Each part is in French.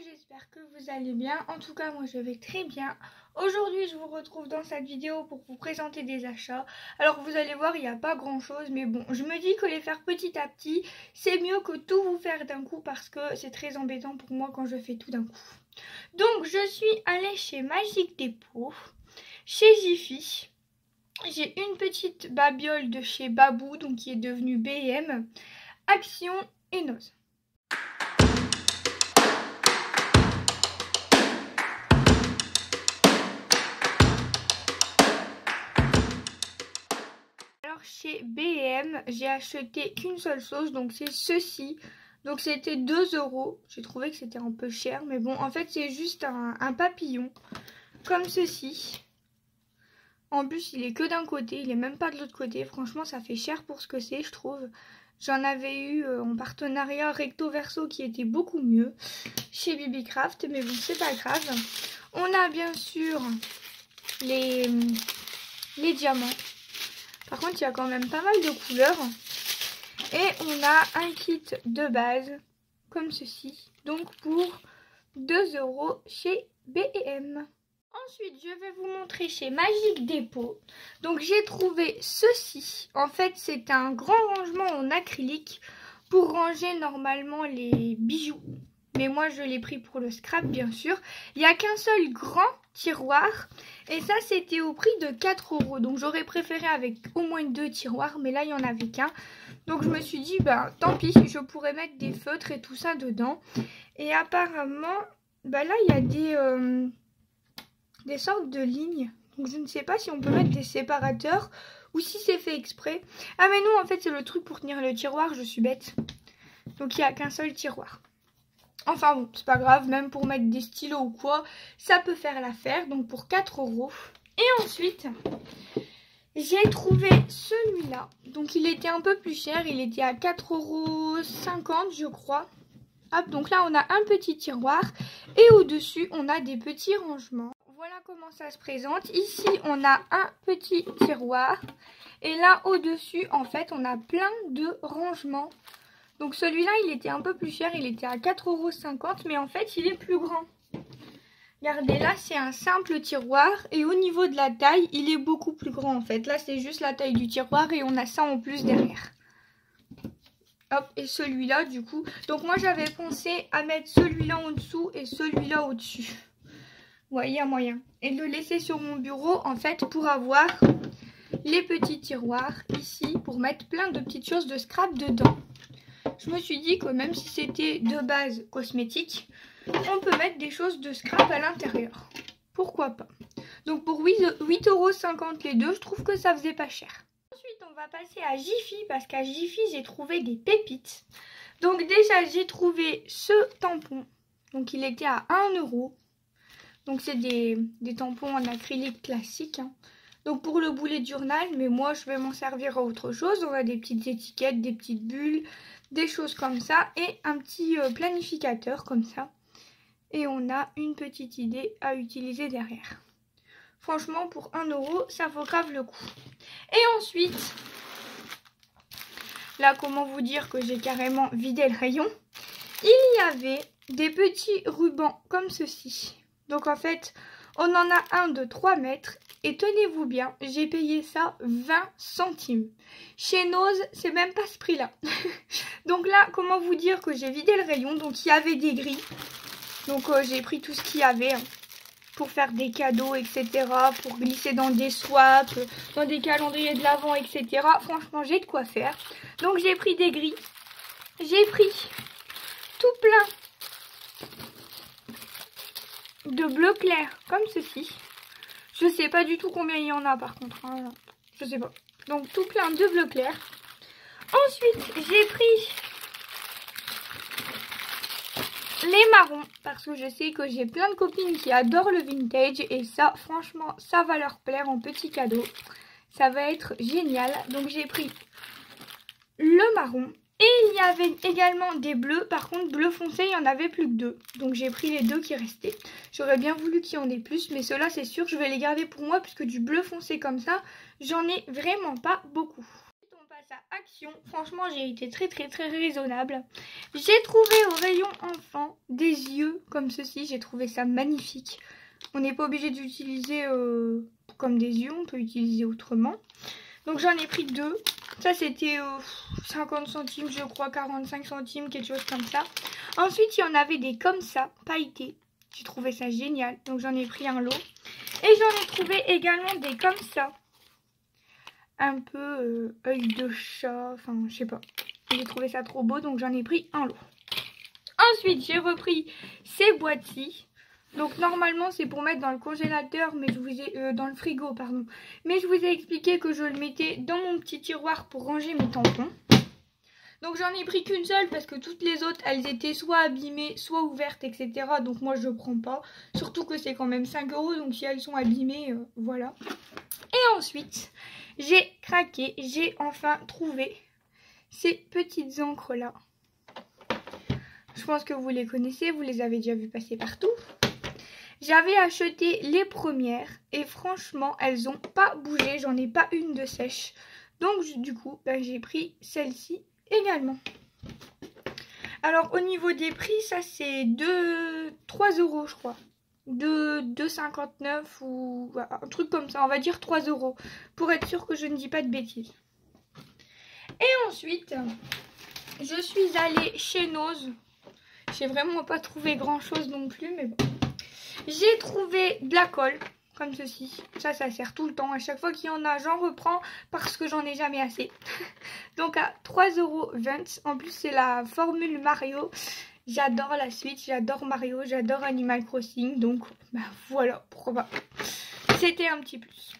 j'espère que vous allez bien. En tout cas, moi je vais très bien. Aujourd'hui, je vous retrouve dans cette vidéo pour vous présenter des achats. Alors vous allez voir, il n'y a pas grand chose, mais bon, je me dis que les faire petit à petit, c'est mieux que tout vous faire d'un coup parce que c'est très embêtant pour moi quand je fais tout d'un coup. Donc je suis allée chez Magic Depot, chez Jiffy. J'ai une petite babiole de chez Babou, donc qui est devenue BM, Action et Nose. Alors chez BM, j'ai acheté qu'une seule chose, donc c'est ceci. Donc c'était 2 €. J'ai trouvé que c'était un peu cher, mais bon, en fait c'est juste un papillon, comme ceci. En plus, il est que d'un côté, il est même pas de l'autre côté. Franchement, ça fait cher pour ce que c'est, je trouve. J'en avais eu en partenariat recto verso qui était beaucoup mieux chez Bibicraft, mais bon, c'est pas grave. On a bien sûr les diamants. Par contre, il y a quand même pas mal de couleurs. Et on a un kit de base, comme ceci. Donc pour 2 € chez B&M. Ensuite, je vais vous montrer chez Magic Depot. Donc j'ai trouvé ceci. En fait, c'est un grand rangement en acrylique pour ranger normalement les bijoux. Mais moi, je l'ai pris pour le scrap, bien sûr. Il n'y a qu'un seul grand tiroir. Et ça, c'était au prix de 4 €. Donc j'aurais préféré avec au moins 2 tiroirs. Mais là, il n'y en avait qu'un. Donc je me suis dit, bah tant pis, je pourrais mettre des feutres et tout ça dedans. Et apparemment, bah là, il y a des sortes de lignes. Donc je ne sais pas si on peut mettre des séparateurs ou si c'est fait exprès. Ah mais non, en fait c'est le truc pour tenir le tiroir, je suis bête. Donc il n'y a qu'un seul tiroir. Enfin bon, c'est pas grave, même pour mettre des stylos ou quoi, ça peut faire l'affaire. Donc pour 4 €. Et ensuite, j'ai trouvé celui-là. Donc il était un peu plus cher, il était à 4,50 € je crois. Hop, donc là on a un petit tiroir et au-dessus on a des petits rangements. Voilà comment ça se présente. Ici, on a un petit tiroir. Et là, au-dessus, en fait, on a plein de rangements. Donc celui-là, il était un peu plus cher. Il était à 4,50 €. Mais en fait, il est plus grand. Regardez, là, c'est un simple tiroir. Et au niveau de la taille, il est beaucoup plus grand, en fait. Là, c'est juste la taille du tiroir. Et on a ça en plus derrière. Hop, et celui-là, du coup. Donc moi, j'avais pensé à mettre celui-là en dessous et celui-là au-dessus. Ouais, il y a moyen. Et de le laisser sur mon bureau, en fait, pour avoir les petits tiroirs ici, pour mettre plein de petites choses de scrap dedans. Je me suis dit que même si c'était de base cosmétique, on peut mettre des choses de scrap à l'intérieur. Pourquoi pas? Donc pour 8,50 € les deux, je trouve que ça faisait pas cher. Ensuite, on va passer à Jiffy, parce qu'à Jiffy, j'ai trouvé des pépites. Donc déjà, j'ai trouvé ce tampon. Donc il était à 1 €. Donc c'est des tampons en acrylique classique. Hein. Donc pour le boulet de journal, mais moi je vais m'en servir à autre chose. On a des petites étiquettes, des petites bulles, des choses comme ça. Et un petit planificateur comme ça. Et on a une petite idée à utiliser derrière. Franchement pour 1 €, ça vaut grave le coup. Et ensuite, là comment vous dire que j'ai carrément vidé le rayon. Il y avait des petits rubans comme ceci. Donc en fait, on en a un de 3 mètres. Et tenez-vous bien, j'ai payé ça 20 centimes. Chez Nose, c'est même pas ce prix-là. Donc là, comment vous dire que j'ai vidé le rayon. Donc il y avait des gris. Donc j'ai pris tout ce qu'il y avait hein, pour faire des cadeaux, etc. Pour glisser dans des swaps, dans des calendriers de l'Avent, etc. Franchement, j'ai de quoi faire. Donc j'ai pris des gris. J'ai pris tout plein de bleu clair, comme ceci. Je sais pas du tout combien il y en a par contre. Hein. Je sais pas. Donc tout plein de bleu clair. Ensuite, j'ai pris les marrons. Parce que je sais que j'ai plein de copines qui adorent le vintage. Et ça, franchement, ça va leur plaire en petit cadeau. Ça va être génial. Donc j'ai pris le marron. Et il y avait également des bleus. Par contre, bleu foncé, il n'y en avait plus que 2. Donc j'ai pris les 2 qui restaient. J'aurais bien voulu qu'il y en ait plus. Mais ceux-là, c'est sûr, je vais les garder pour moi. Puisque du bleu foncé comme ça, j'en ai vraiment pas beaucoup. On passe à Action. Franchement, j'ai été très raisonnable. J'ai trouvé au rayon enfant des yeux comme ceci. J'ai trouvé ça magnifique. On n'est pas obligé d'utiliser comme des yeux, on peut utiliser autrement. Donc j'en ai pris 2. Ça c'était 50 centimes, je crois, 45 centimes, quelque chose comme ça. Ensuite, il y en avait des comme ça, pailletés. J'ai trouvé ça génial. Donc j'en ai pris un lot. Et j'en ai trouvé également des comme ça. Un peu œil de chat, enfin je sais pas. J'ai trouvé ça trop beau, donc j'en ai pris un lot. Ensuite, j'ai repris ces boîtes-ci. Donc normalement c'est pour mettre dans le congélateur, mais je vous ai dans le frigo pardon. Mais je vous ai expliqué que je le mettais dans mon petit tiroir pour ranger mes tampons. Donc j'en ai pris qu'une seule parce que toutes les autres elles étaient soit abîmées, soit ouvertes, etc. Donc moi je prends pas. Surtout que c'est quand même 5 €, donc si elles sont abîmées, voilà. Et ensuite j'ai craqué, j'ai enfin trouvé ces petites encres là. Je pense que vous les connaissez, vous les avez déjà vues passer partout. J'avais acheté les premières et franchement, elles n'ont pas bougé. J'en ai pas une de sèche. Donc du coup, j'ai pris celle-ci également. Alors au niveau des prix, ça c'est 3 € je crois. 2,59 ou un truc comme ça. On va dire 3 € pour être sûr que je ne dis pas de bêtises. Et ensuite, je suis allée chez Nose. J'ai vraiment pas trouvé grand chose non plus, mais bon. J'ai trouvé de la colle, comme ceci. Ça sert tout le temps. À chaque fois qu'il y en a, j'en reprends parce que j'en ai jamais assez. Donc à 3,20 €. En plus, c'est la formule Mario. J'adore la suite, j'adore Mario, j'adore Animal Crossing. Donc voilà, pourquoi pas. C'était un petit plus.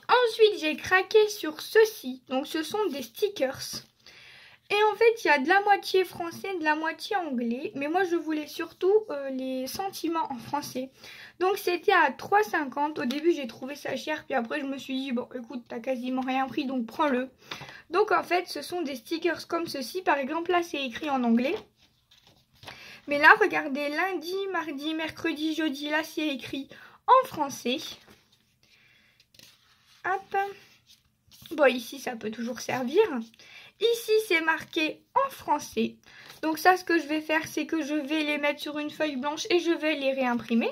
Ensuite, j'ai craqué sur ceci. Donc ce sont des stickers. Et en fait, il y a de la moitié français, de la moitié anglais. Mais moi, je voulais surtout les sentiments en français. Donc, c'était à 3,50 €. Au début, j'ai trouvé ça cher. Puis après, je me suis dit, bon, écoute, t'as quasiment rien pris, donc prends-le. Donc, en fait, ce sont des stickers comme ceci. Par exemple, là, c'est écrit en anglais. Mais là, regardez, lundi, mardi, mercredi, jeudi, là, c'est écrit en français. Hop. Bon, ici, ça peut toujours servir. Ici, c'est marqué en français. Donc ça, ce que je vais faire, c'est que je vais les mettre sur une feuille blanche et je vais les réimprimer.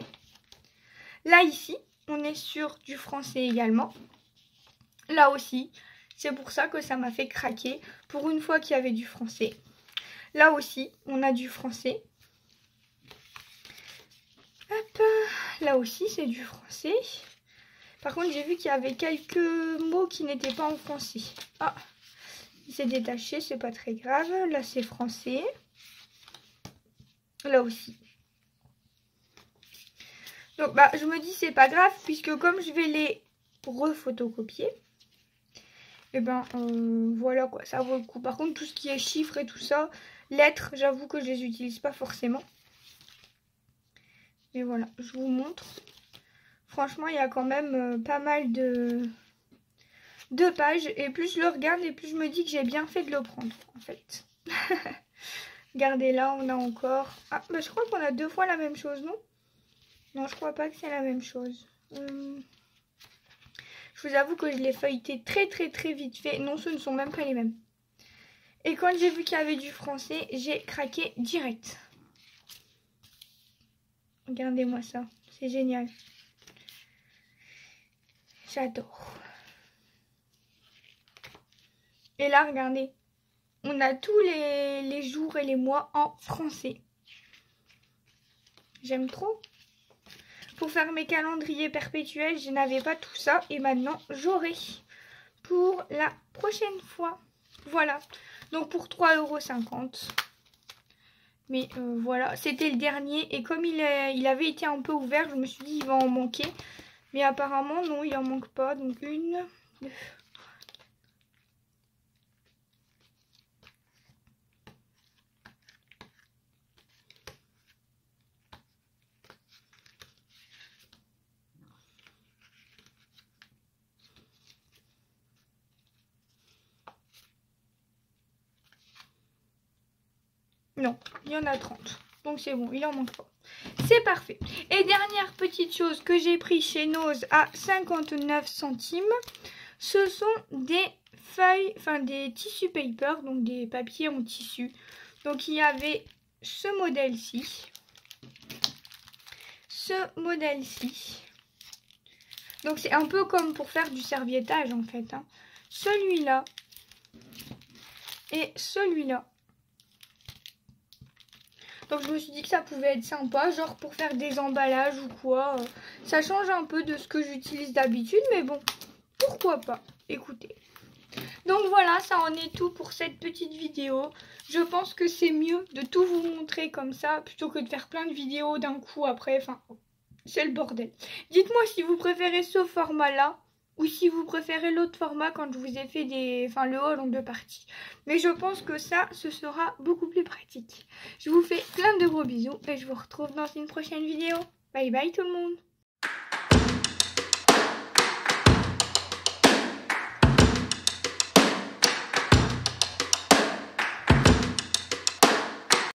Là, ici, on est sur du français également. Là aussi, c'est pour ça que ça m'a fait craquer. Pour une fois qu'il y avait du français. Là aussi, on a du français. Hop, là aussi, c'est du français. Par contre, j'ai vu qu'il y avait quelques mots qui n'étaient pas en français. Ah, il s'est détaché, c'est pas très grave. Là, c'est français. Là aussi. Donc, je me dis, c'est pas grave, puisque comme je vais les refotocopier, et voilà quoi, ça vaut le coup. Par contre, tout ce qui est chiffres et tout ça, lettres, j'avoue que je les utilise pas forcément. Mais voilà, je vous montre. Franchement, il y a quand même pas mal de pages. Et plus je le regarde, et plus je me dis que j'ai bien fait de le prendre, en fait. Regardez, là, on a encore... Ah, je crois qu'on a 2 fois la même chose, non? Non, je crois pas que c'est la même chose. Je vous avoue que je l'ai feuilleté très vite fait. Non, ce ne sont même pas les mêmes. Et quand j'ai vu qu'il y avait du français, j'ai craqué direct. Regardez-moi ça, c'est génial. J'adore. Et là, regardez, on a tous les jours et les mois en français. J'aime trop. Pour faire mes calendriers perpétuels, je n'avais pas tout ça. Et maintenant, j'aurai pour la prochaine fois. Voilà. Donc pour 3,50 €. Mais voilà, c'était le dernier. Et comme il avait été un peu ouvert, je me suis dit il va en manquer. Mais apparemment, non, il en manque pas. Donc 1, 2... Non, il y en a 30. Donc c'est bon, il en manque pas. C'est parfait. Et dernière petite chose que j'ai pris chez Nose à 59 centimes. Ce sont des feuilles, enfin des tissu paper, donc des papiers en tissu. Donc il y avait ce modèle-ci, ce modèle-ci. Donc c'est un peu comme pour faire du serviettage en fait, hein. Celui-là et celui-là. Donc je me suis dit que ça pouvait être sympa, genre pour faire des emballages ou quoi. Ça change un peu de ce que j'utilise d'habitude, mais bon, pourquoi pas, écoutez. Donc voilà, ça en est tout pour cette petite vidéo. Je pense que c'est mieux de tout vous montrer comme ça, plutôt que de faire plein de vidéos d'un coup après, enfin, c'est le bordel. Dites-moi si vous préférez ce format-là, ou si vous préférez l'autre format quand je vous ai fait le haul en 2 parties. Mais je pense que ça, ce sera beaucoup plus pratique. Je vous fais plein de gros bisous et je vous retrouve dans une prochaine vidéo. Bye bye tout le monde!